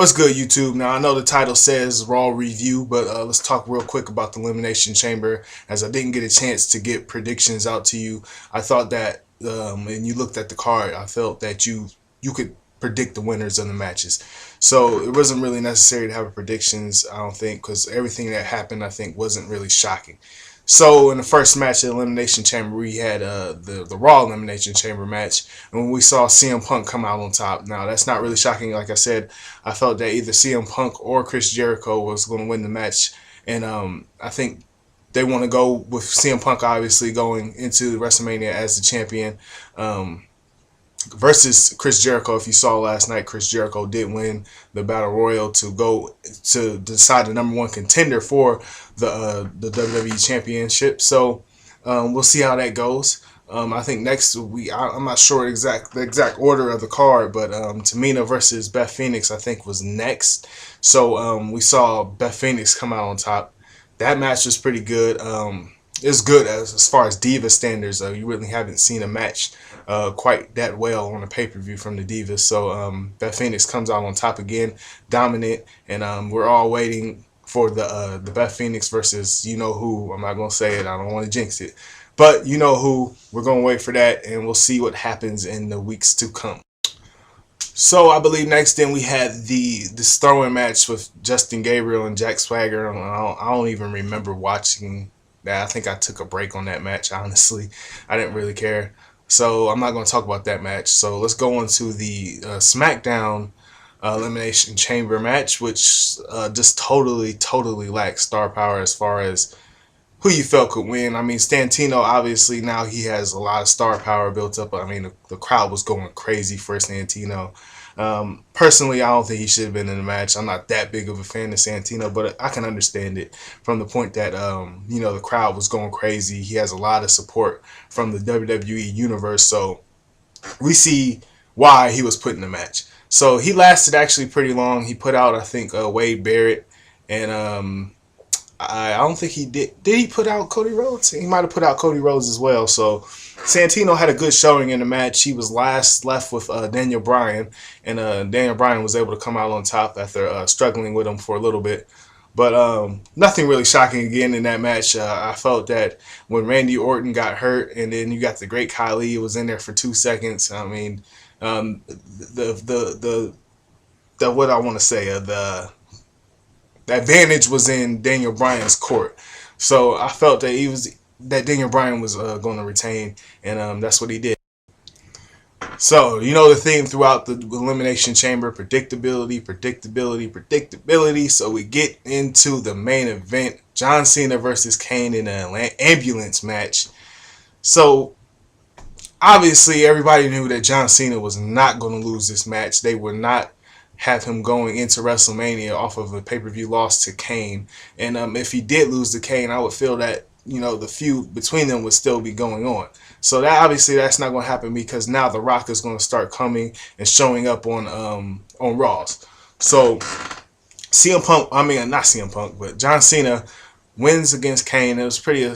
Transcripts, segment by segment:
What's good, YouTube? Now, I know the title says Raw Review, but let's talk real quick about the Elimination Chamber, as I didn't get a chance to get predictions out to you. I thought that, and you looked at the card, I felt that you could predict the winners of the matches. So it wasn't really necessary to have a predictions, I don't think, because everything that happened, I think, wasn't really shocking. So in the first match of the Elimination Chamber, we had the Raw Elimination Chamber match, and when we saw CM Punk come out on top. Now that's not really shocking. Like I said, I felt that either CM Punk or Chris Jericho was going to win the match, and I think they want to go with CM Punk obviously going into WrestleMania as the champion. Versus Chris Jericho. If you saw last night, Chris Jericho did win the Battle Royal to go to decide the number one contender for the WWE Championship. So we'll see how that goes. I think next I'm not sure the exact order of the card, but Tamina versus Beth Phoenix I think was next. So we saw Beth Phoenix come out on top. That match was pretty good. It's good as far as Diva standards. You really haven't seen a match quite that well on a pay-per-view from the Divas. So Beth Phoenix comes out on top again, dominant, and we're all waiting for the Beth Phoenix versus you know who. I'm not gonna say it. I don't want to jinx it, but you know who. We're gonna wait for that, and we'll see what happens in the weeks to come. So I believe next then we had this throwing match with Justin Gabriel and Jack Swagger. I don't even remember watching that. I think I took a break on that match, honestly. I didn't really care. So I'm not going to talk about that match. So let's go on to the SmackDown Elimination Chamber match, which just totally lacks star power as far as who you felt could win. I mean, Santino, obviously, now he has a lot of star power built up. I mean, the crowd was going crazy for Santino. Personally, I don't think he should have been in the match. I'm not that big of a fan of Santino, but I can understand it from the point that, the crowd was going crazy. He has a lot of support from the WWE universe, so we see why he was put in the match. So he lasted actually pretty long. He put out, I think, Wade Barrett, and I don't think he did. Did he put out Cody Rhodes? He might have put out Cody Rhodes as well. So Santino had a good showing in the match. He was left with Daniel Bryan, and Daniel Bryan was able to come out on top after struggling with him for a little bit. But nothing really shocking again in that match. I felt that when Randy Orton got hurt, and then you got the Great Khali was in there for 2 seconds. I mean, the what I want to say the advantage was in Daniel Bryan's court. So I felt that Daniel Bryan was going to retain, and that's what he did. So, the theme throughout the Elimination Chamber: predictability. So we get into the main event: John Cena versus Kane in an ambulance match. So obviously everybody knew that John Cena was not going to lose this match. They were not have him going into WrestleMania off of a pay-per-view loss to Kane. And if he did lose to Kane, I would feel that, the feud between them would still be going on. So that's not going to happen, because now The Rock is going to start coming and showing up on Raws. So not CM Punk, but John Cena wins against Kane. It was pretty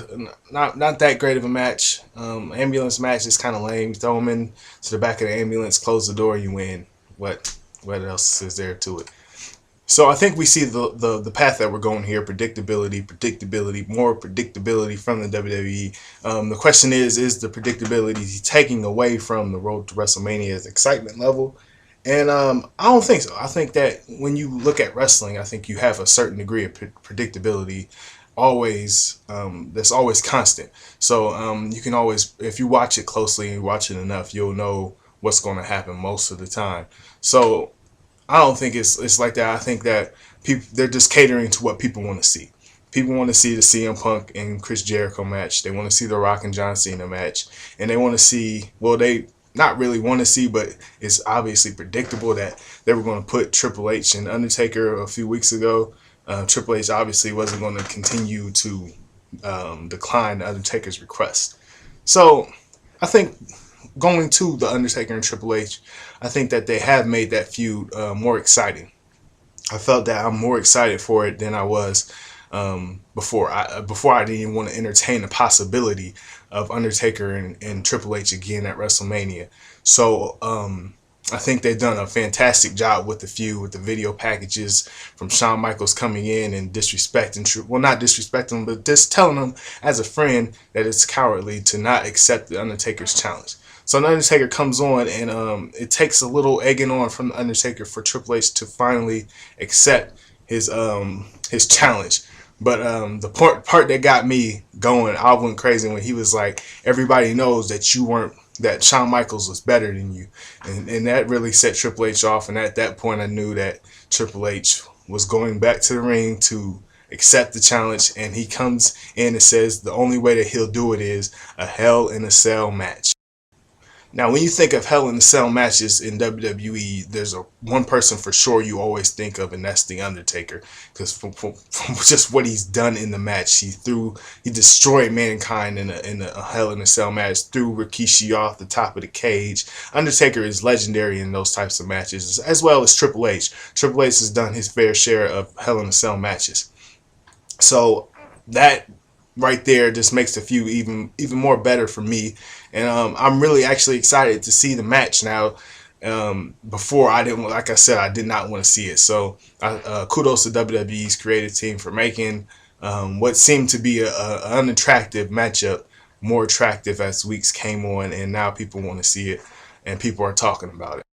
not that great of a match. Ambulance match is kind of lame. You throw him in to the back of the ambulance, close the door, you win. What else is there to it? So I think we see the path that we're going here: predictability, more predictability from the WWE. The question is the predictability taking away from the road to WrestleMania's excitement level? And I don't think so. I think that when you look at wrestling, I think you have a certain degree of predictability always, that's always constant. So you can always, if you watch it closely and you watch it enough, you'll know what's going to happen most of the time. So I don't think it's like that. I think that they're just catering to what people want to see. People want to see the CM Punk and Chris Jericho match. They want to see the Rock and John Cena match, and they want to see. Well, they not really want to see, but it's obviously predictable that they were going to put Triple H and Undertaker a few weeks ago. Triple H obviously wasn't going to continue to decline the Undertaker's request. So I think, going to the Undertaker and Triple H, I think that they have made that feud more exciting. I felt that I'm more excited for it than I was before. I didn't even want to entertain the possibility of Undertaker and Triple H again at WrestleMania. So I think they've done a fantastic job with the feud, with the video packages from Shawn Michaels coming in and disrespecting, well, not disrespecting, but just telling him as a friend that it's cowardly to not accept the Undertaker's challenge. So the Undertaker comes on, and it takes a little egging on from the Undertaker for Triple H to finally accept his challenge. But the part that got me going, I went crazy when he was like, "Everybody knows that Shawn Michaels was better than you," and that really set Triple H off. And at that point, I knew that Triple H was going back to the ring to accept the challenge. And he comes in and says the only way that he'll do it is a Hell in a Cell match. Now, when you think of Hell in a Cell matches in WWE, there's one person for sure you always think of, and that's The Undertaker. Because from just what he's done in the match, he destroyed Mankind in a Hell in a Cell match, threw Rikishi off the top of the cage. Undertaker is legendary in those types of matches, as well as Triple H. Triple H has done his fair share of Hell in a Cell matches. So that right there just makes the feud even more better for me. And I'm really actually excited to see the match now. Before, I didn't, like I said, I did not want to see it. So kudos to WWE's creative team for making what seemed to be an unattractive matchup more attractive as weeks came on, and now people want to see it and people are talking about it.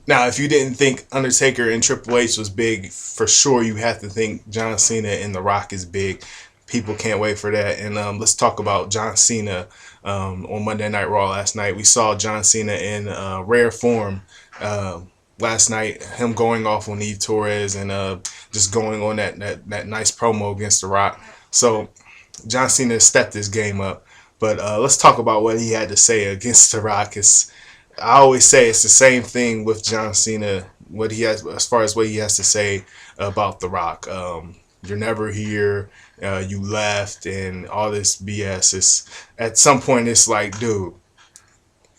Now, if you didn't think Undertaker and Triple H was big, for sure you have to think John Cena and The Rock is big. People can't wait for that. And let's talk about John Cena on Monday Night Raw last night. We saw John Cena in rare form last night. Him going off on Eve Torres and just going on that nice promo against The Rock. So John Cena stepped his game up. But let's talk about what he had to say against The Rock. I always say it's the same thing with John Cena. What he has, as far as what he has to say about The Rock. You're never here. You left, and all this BS. At some point, it's like, dude,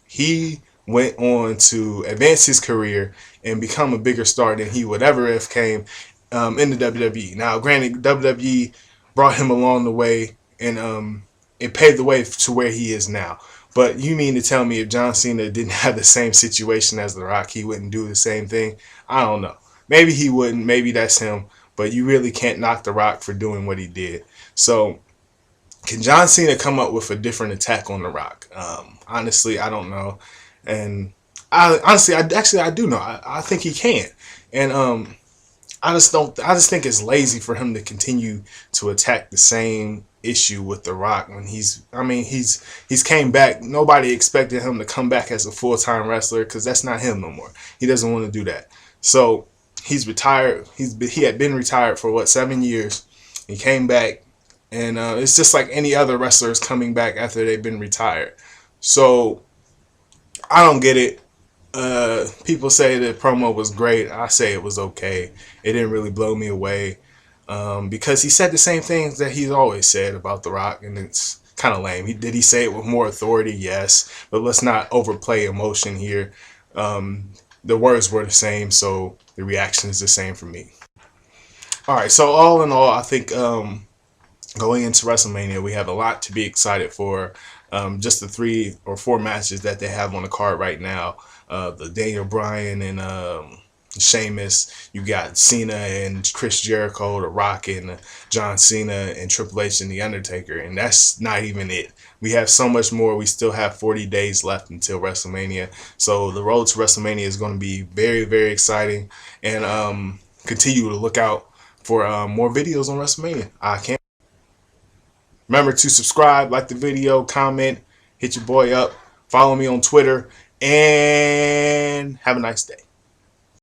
he went on to advance his career and become a bigger star than he would ever have came in the WWE. Now, granted, WWE brought him along the way, and it paved the way to where he is now. But you mean to tell me if John Cena didn't have the same situation as The Rock, he wouldn't do the same thing? I don't know. Maybe he wouldn't. Maybe that's him. But you really can't knock The Rock for doing what he did. So can John Cena come up with a different attack on The Rock? Honestly, I don't know. And I do know. I think he can. And I just think it's lazy for him to continue to attack the same issue with The Rock when he's came back. Nobody expected him to come back as a full-time wrestler because that's not him no more. He doesn't want to do that. So he's retired. He had been retired for 7 years. He came back, and it's just like any other wrestlers coming back after they've been retired. So I don't get it. People say the promo was great. I say it was okay. It didn't really blow me away because he said the same things that he's always said about The Rock, and it's kind of lame. Did he say it with more authority? Yes, but let's not overplay emotion here. The words were the same, so the reaction is the same for me. All right, so all in all, I think going into WrestleMania, we have a lot to be excited for. Just the 3 or 4 matches that they have on the card right now. The Daniel Bryan and Sheamus. You got Cena and Chris Jericho, The Rock and John Cena and Triple H and The Undertaker. And that's not even it. We have so much more. We still have 40 days left until WrestleMania. So the road to WrestleMania is going to be very, very exciting. And continue to look out for more videos on WrestleMania. I can't. Remember to subscribe, like the video, comment, hit your boy up, follow me on Twitter, and have a nice day.